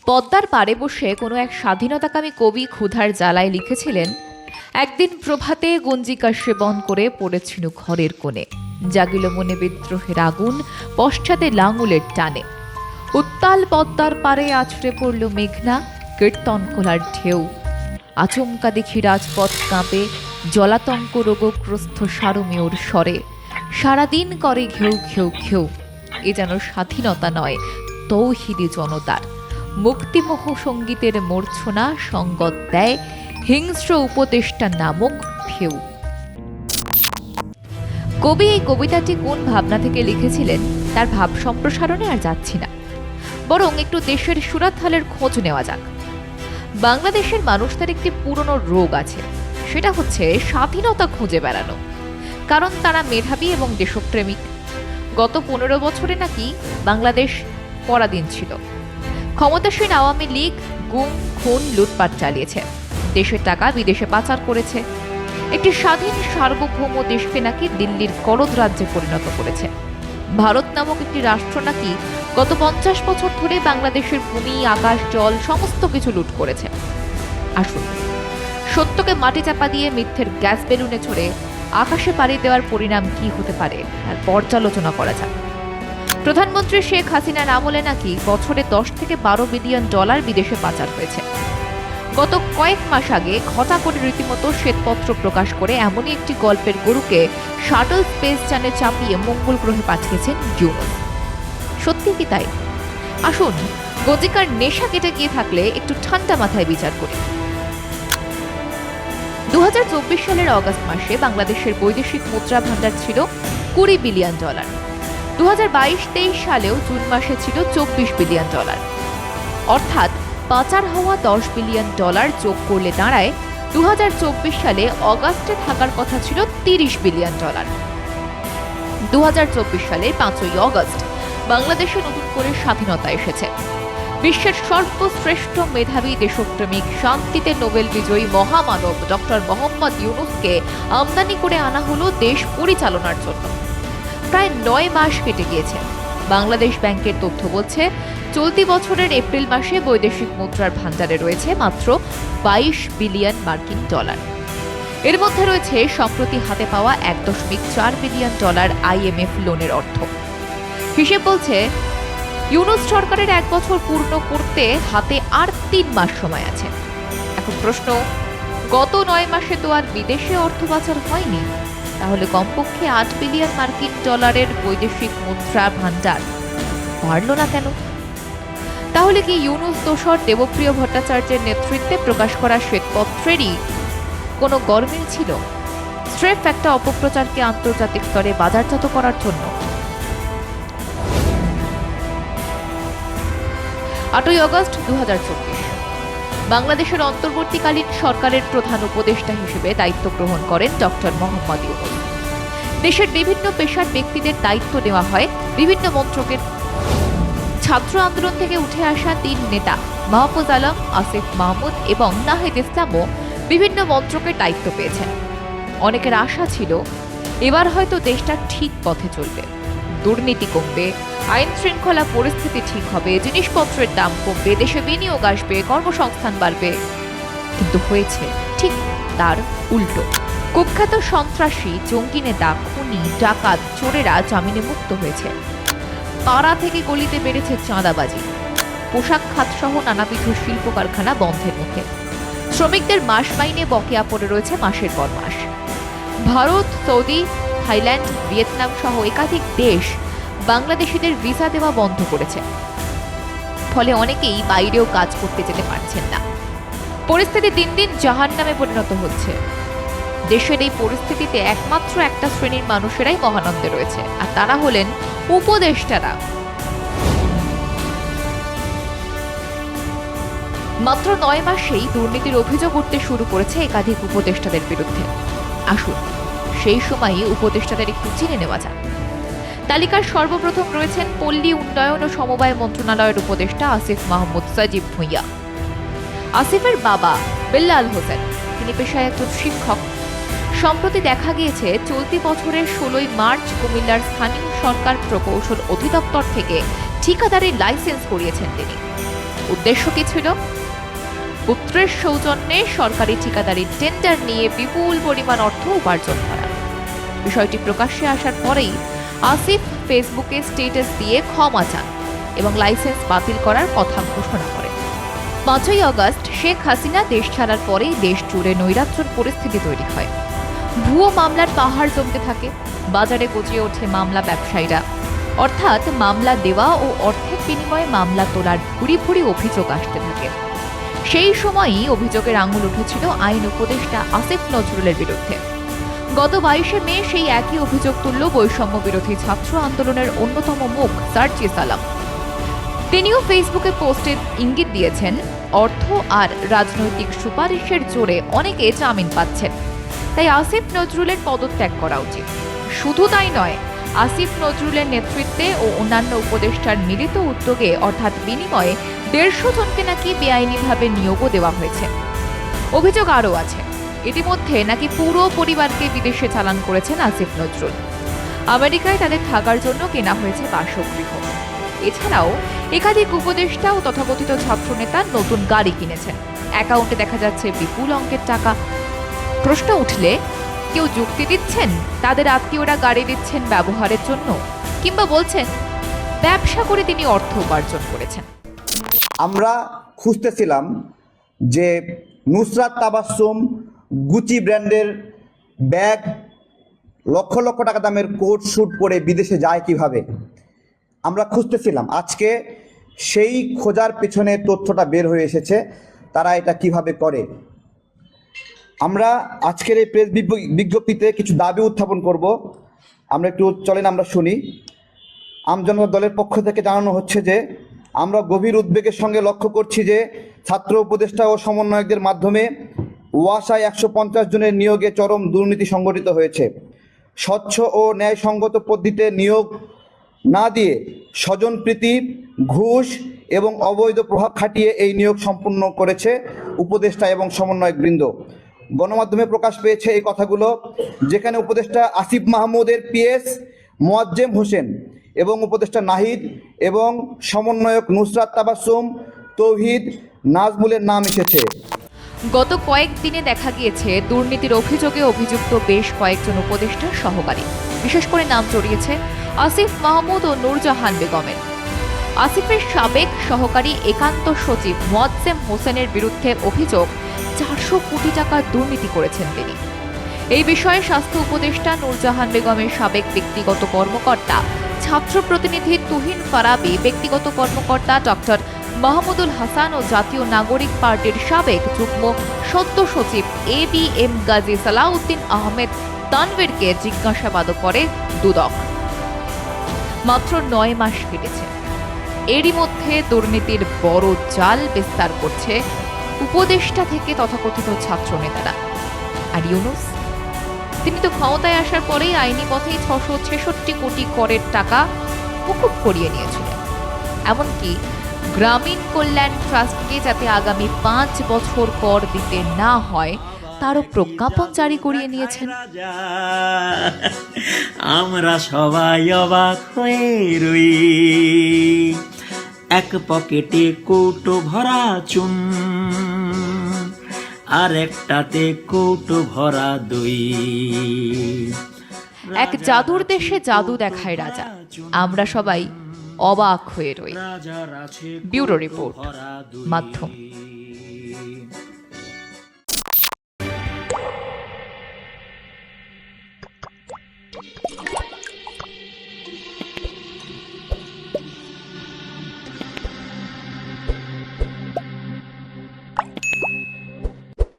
পদ্মার পাড়ে বসে কোনো এক স্বাধীনতাকামী কবি ক্ষুধার জ্বালায় লিখেছিলেন, একদিন প্রভাতে গঞ্জিকা সেবন করে পড়েছিল ঘরের কোণে, জাগিল মনে বিদ্রোহের আগুন, পশ্চাতে লাঙুলের টানে। উত্তাল পদ্মার পাড়ে আছড়ে পড়ল মেঘনা, কীর্তন খোলার ঢেউ। আচমকা দেখি রাজপথ কাঁপে, জলাতঙ্ক রোগগ্রস্ত সারমেয়র স্বরে। সারাদিন করে ঘেউ ঘেউ ঘেউ। এ যেন স্বাধীনতা নয়, তৌহিদি জনতার। মুক্তিমোহ সঙ্গীতের মূর্ছনা সঙ্গত দেয় হিংস্র উপদেষ্টা নামক ঢেউ। কবি এই কবিতাটি কোন ভাবনা থেকে লিখেছিলেন তার ভাব সম্প্রসারণে আর যাচ্ছি না, বরং একটু দেশের সুরাতহালের খোঁজ নেওয়া যাক। বাংলাদেশের মানুষদের একটি পুরনো রোগ আছে, সেটা হচ্ছে স্বাধীনতা খুঁজে বেড়ানো। কারণ তারা মেধাবী এবং দেশপ্রেমিক। গত 15 বছরে নাকি বাংলাদেশ পরাধীন ছিল। ক্ষমতাসীন আওয়ামী লীগ গুম, খুন, লুটপাট চালিয়েছে, দেশের টাকা বিদেশে পাচার করেছে। একটি স্বাধীন সার্বভৌম দেশকে নাকি দিল্লির করদ রাজ্যে পরিণত করেছে। ভারত নামক একটি রাষ্ট্র নাকি গত 50 বছর ধরে বাংলাদেশের ভূমি, আকাশ, জল সমস্ত কিছু লুট করেছে। আসুন, সত্যকে মাটি চাপা দিয়ে মিথ্যের গ্যাস বেলুনে ছড়ে আকাশে পাড়ি দেওয়ার পরিণাম কি হতে পারে তার পর্যালোচনা করা যাক। প্রধানমন্ত্রী শেখ হাসিনার আমলে নাকি বছরে 10 থেকে 12 বিলিয়ন ডলার বিদেশে পাচার হয়েছে। গত কয়েক মাস আগে ঘটা করে রীতিমতো শ্বেতপত্র প্রকাশ করে এমনই একটি গল্পের গরুকে শাটল স্পেস যানে চাপিয়ে মঙ্গল গ্রহে পাঠিয়েছেন ইউনুস। সত্যি কি তাই? আসুন, গজিকার নেশা কেটে গিয়ে থাকলে একটু ঠান্ডা মাথায় বিচার করি। 2024 সালের অগাস্ট মাসে বাংলাদেশের বৈদেশিক মুদ্রা ভান্ডার ছিল 20 বিলিয়ন ডলার। 2022-23 সালেও জুন মাসে ছিল 24 বিলিয়ন ডলার। অর্থাৎ পাচার হওয়া 10 বিলিয়ন ডলার যোগ করলে দাঁড়ায় 2024 সালে অগাস্টে থাকার কথা ছিল 30 বিলিয়ন ডলার। 2024 সালে 5ই অগাস্ট বাংলাদেশে নতুন করে স্বাধীনতা এসেছে। বিশ্বের সর্বশ্রেষ্ঠ মেধাবী দেশপ্রেমিক, শান্তিতে নোবেল বিজয়ী মহামানব ডক্টর মোহাম্মদ ইউনুসকে আমদানি করে আনা হলো দেশ পরিচালনার জন্য। প্রায় 9 মাস কেটে গিয়েছে। বাংলাদেশ ব্যাংকের তথ্য বলছে, চলতি বছরের এপ্রিল মাসে বৈদেশিক মুদ্রার ভান্ডারে রয়েছে মাত্র 22 বিলিয়ন মার্কিন ডলার। এর মধ্যে রয়েছে সম্প্রতি হাতে পাওয়া 1.4 বিলিয়ন ডলার IMF লোনের অর্থ। হিসেব বলছে, ইউনুস সরকারের 1 বছর পূর্ণ করতে হাতে আর 3 মাস সময় আছে। এখন প্রশ্ন, গত 9 মাসে তো আর বিদেশে অর্থ পাচার হয়নি, তাহলে কমপক্ষে 8 বিলিয়ন মার্কিন ডলারের বৈদেশিক মুদ্রা ভান্ডার বাড়ল না কেন? তাহলে কি ইউনুস দোসর দেবপ্রিয় ভট্টাচার্যের নেতৃত্বে প্রকাশ করা শ্বেতপত্রেরই কোনো গরমিল ছিল, স্রেফ একটা অপপ্রচারকে আন্তর্জাতিক স্তরে বাজারজাত করার জন্য? 8ই অগস্ট 2024 বাংলাদেশের অন্তর্বর্তীকালীন সরকারের প্রধান উপদেষ্টা হিসেবে দায়িত্ব গ্রহণ করেন ডক্টর মোহাম্মদ ইউনুস। দেশের বিভিন্ন পেশার ব্যক্তিদের দায়িত্ব দেওয়া হয় বিভিন্ন মন্ত্রকের। ছাত্র আন্দোলন থেকে উঠে আসা 3 নেতা মাহফুজ আলম, আসিফ মাহমুদ এবং নাহিদ ইসলামও বিভিন্ন মন্ত্রকের দায়িত্ব পেয়েছেন। অনেকের আশা ছিল এবার হয়তো দেশটা ঠিক পথে চলবে, দুর্নীতি কমবে, আইন শৃঙ্খলা পরিস্থিতি ঠিক হবে, জিনিসপত্রের দাম কমবে, দেশে বিনিয়োগ আসবে, কর্মসংস্থান বাড়বে। কিন্তু হয়েছে ঠিক তার উল্টো। কুখ্যাত সন্ত্রাসী, জঙ্গি নেতা, খুনি, ডাকাত, চোরেরা জামিনে মুক্ত হয়েছে। পাড়া থেকে গলিতে বেড়েছে চাঁদাবাজি। পোশাক খাত সহ নানাবিধ শিল্প কারখানা বন্ধের মুখে। শ্রমিকদের মাস মাইনে বকেয়া পড়ে রয়েছে মাসের পর মাস। ভারত, সৌদি, থাইল্যান্ড, ভিয়েতনাম সহ একাধিক দেশ বাংলাদেশিদের ভিসা দেওয়া বন্ধ করেছে। ফলে অনেকেই বাইরেও কাজ করতে যেতে পারছেন না। পরিস্থিতি দিন দিন জাহান্নামে পরিণত হচ্ছে। দেশের এই পরিস্থিতিতে একমাত্র একটা শ্রেণীর মানুষেরাই মহানন্দে রয়েছে, আর তারা হলেন উপদেষ্টারা। মাত্র 9 মাসেই দুর্নীতির অভিযোগ উঠতে শুরু করেছে একাধিক উপদেষ্টাদের বিরুদ্ধে। আসুন, সেই সময়ই উপদেষ্টাদের একটু চিনে নেওয়া যাক। তালিকার সর্বপ্রথম রয়েছেন পল্লী উন্নয়ন ও সমবায় মন্ত্রণালয়ের উপদেষ্টা আসিফ মাহমুদ সজীব ভুঁইয়া। আসিফের বাবা বিল্লাল হোসেন, তিনি পেশায় একজন শিক্ষক। সম্প্রতি দেখা গিয়েছে চলতি বছরের 16ই মার্চ কুমিল্লার স্থানীয় সরকার প্রকৌশল অধিদপ্তর থেকে ঠিকাদারির লাইসেন্স করিয়েছেন তিনি। উদ্দেশ্য কি ছিল? পুত্রের সৌজন্যে সরকারি ঠিকাদারি টেন্ডার নিয়ে বিপুল পরিমাণ অর্থ উপার্জন করা। বিষয়টি প্রকাশ্যে আসার পরেই আসিফ ফেসবুকে স্ট্যাটাস দিয়ে ক্ষমা চান এবং লাইসেন্স বাতিল করার কথা ঘোষণা করেন। 5ই আগস্ট শেখ হাসিনা দেশ ছাড়ার পরেই দেশ জুড়ে নৈরাজ্যের পরিস্থিতি তৈরি হয়। ভুয়ো মামলার পাহাড় জমতে থাকে, বাজারে গজিয়ে ওঠে মামলা ব্যবসায়ীরা, অর্থাৎ মামলা দেওয়া ও অর্থের বিনিময়ে মামলা তোলার ভুরি ভুরি অভিযোগ আসতে থাকে। সেই সময়ই অভিযোগের আঙুল উঠেছিল আইন উপদেষ্টা আসিফ নজরুলের বিরুদ্ধে। গত 22শে মে সেই একই অভিযোগ তুলল বৈষম্য বিরোধী ছাত্র আন্দোলনের অন্যতম মুখ সার্জিস আলম। তিনিও ফেসবুকে পোস্টে ইঙ্গিত দিয়েছেন, অর্থ আর রাজনৈতিক সুপারিশের জোরে অনেকে জামিন পাচ্ছেন, তাই আসিফ নজরুলের পদত্যাগ করা উচিত। শুধু তাই নয়, আসিফ নজরুলের নেতৃত্বে ও অন্যান্য উপদেষ্টার মিলিত উদ্যোগে অর্থাৎ বিনিময়ে 150 জনকে নাকি বেআইনিভাবে নিয়োগও দেওয়া হয়েছে। অভিযোগ আরও আছে, ইতিমধ্যে নাকি পুরো পরিবারকে বিদেশে চালান করেছেন আসিফ নজরুল। আমেরিকায় তাদের থাকার জন্য কেনা হয়েছে বাসগৃহ। এছাড়াও একাধিক উপদেষ্টা ও তথাকথিত ছাত্রনেতা নতুন গাড়ি কিনেছেন। অ্যাকাউন্টে দেখা যাচ্ছে বিপুল অঙ্কের টাকা। প্রশ্ন উঠলে কেউ যুক্তি দিচ্ছেন তাদের আত্মীয়রা গাড়ি দিচ্ছেন ব্যবহারের জন্য, কিংবা বলছেন ব্যবসা করে তিনি অর্থ উপার্জন করেছেন। আমরা খুঁজতেছিলাম যে নুসরাত তাবাসসুম গুচি ব্র্যান্ডের ব্যাগ, লক্ষ লক্ষ টাকা দামের কোট স্যুট পরে বিদেশে যায় কিভাবে। আমরা খুঁজতেছিলাম, আজকে সেই খোঁজার পিছনে তথ্যটা বের হয়ে এসেছে, তারা এটা কিভাবে করে। আমরা আজকের এই প্রেস বিজ্ঞপ্তিতে কিছু দাবি উত্থাপন করব। আমরা একটু চলেন আমরা শুনি। আমজনতা দলের পক্ষ থেকে জানানো হচ্ছে যে আমরা গভীর উদ্বেগের সঙ্গে লক্ষ্য করছি যে ছাত্র উপদেষ্টা ও সমন্বয়কদের মাধ্যমে ওয়াসায় 150 জনের নিয়োগে চরম দুর্নীতি সংগঠিত হয়েছে। স্বচ্ছ ও ন্যায়সঙ্গত পদ্ধতিতে নিয়োগ না দিয়ে স্বজনপ্রীতি, ঘুষ এবং অবৈধ প্রভাব খাটিয়ে এই নিয়োগ সম্পূর্ণ করেছে উপদেষ্টা এবং সমন্বয়কবৃন্দ। গণমাধ্যমে প্রকাশ পেয়েছে এই কথাগুলো, যেখানে উপদেষ্টা আসিফ মাহমুদের পিএস মোয়াজ্জেম হোসেন এবং উপদেষ্টা নাহিদ এবং সমন্বয়ক নুসরাত তাবাসসুম, তৌহিদ, নাজমুলের নাম এসেছে। গত কয়েকদিনে দেখা গিয়েছে দুর্নীতির অভিযোগে অভিযুক্ত বেশ কয়েকজন উপদেষ্টার সহকারী, বিশেষ করে নাম জড়িয়েছে আসিফ মাহমুদ ও নূরজাহান বেগমের। আসিফের সাবেক সহকারী একান্ত সচিব মোয়াজ্জেম হোসেনের বিরুদ্ধে অভিযোগ 400 কোটি টাকা দুর্নীতি করেছেন তিনি। এই বিষয়ে স্বাস্থ্য উপদেষ্টা নূরজাহান বেগমের সাবেক ব্যক্তিগত কর্মকর্তা, ছাত্র প্রতিনিধি তুহিন ফারাবি, ব্যক্তিগত কর্মকর্তা ডক্টর মাহমুদুল হাসান ও জাতীয় নাগরিক পার্টির সাবেক যুগ্ম সদ্য সচিব ABM গাজী সালাউদ্দিন আহমেদ তানভীরকে জিজ্ঞাসাবাদ করে দুদক। মাত্র 9 মাস কেটেছে। এরই মধ্যে দুর্নীতির বড় জাল বিস্তার করছে উপদেষ্টা থেকে তথাকথিত ছাত্র নেতারা। আর ইউনূস, তিনি তো ক্ষমতায় আসার পরেই আইনি পথেই 666 কোটি করের টাকা মুকুব করিয়ে নিয়েছিলেন। এমনকি গ্রামীণ কল্যাণ ট্রাস্টকে যাতে আগামী 5 বছর কর দিতে না হয় তারও প্রজ্ঞাপন জারি করিয়ে নিয়েছেন। আমরা সবাই অবাক হয়ে রই, এক পকেটে কৌটো ভরা চুন, আর একটাতে কৌটো ভরা দই। এক জাদুর দেশে জাদু দেখায় রাজা, আমরা সবাই অবাক হয়ে রই। ব্যুরো রিপোর্ট, মাধ্যম।